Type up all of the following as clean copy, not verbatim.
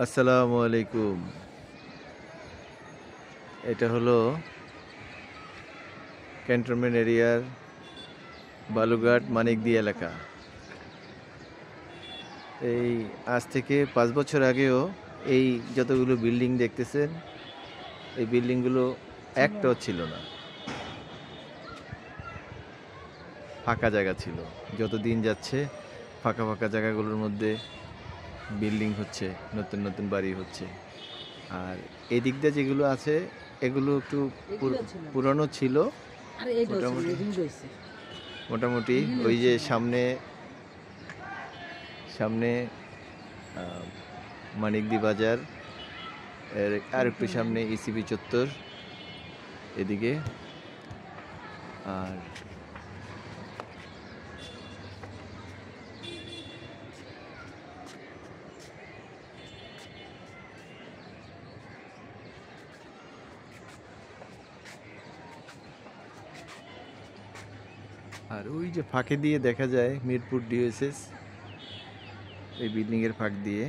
আসসালামু আলাইকুম। এটা হলো ক্যান্টনমেন্ট এরিয়ার বালুঘাট মানিকদি এলাকা। এই আজ থেকে ৫ বছর আগেও এই যতগুলো বিল্ডিং দেখতেছেন, এই বিল্ডিংগুলো একটাও ছিল না, ফাঁকা জায়গা ছিল। যত দিন যাচ্ছে ফাঁকা ফাঁকা জায়গাগুলোর মধ্যে বিল্ডিং হচ্ছে, নতুন নতুন বাড়ি হচ্ছে। আর এদিক দিয়ে যেগুলো আছে এগুলো একটু পুরনো ছিল। মোটামুটি মোটামুটি ওই যে সামনে সামনে মানিকদি বাজার, আর একটু সামনে ইসিবি চত্বর এদিকে। আর আর ওই যে ফাঁকে দিয়ে দেখা যায় মিরপুর ডিওএসএস, এই বিল্ডিংয়ের ফাঁক দিয়ে।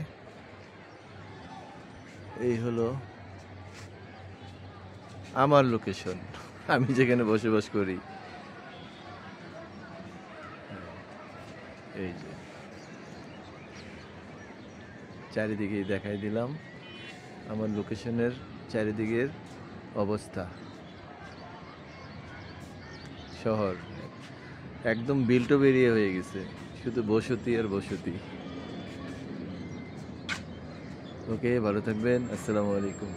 এই হলো আমার লোকেশন, আমি যেখানে বসবাস করি। এই যে চারিদিকে দেখাই দিলাম আমার লোকেশনের চারিদিকের অবস্থা। শহর একদম বিল্টো বেরিয়ে হয়ে গেছে, শুধু বসতি আর বসতি। ওকে, ভালো থাকবেন। আসসালামু আলাইকুম।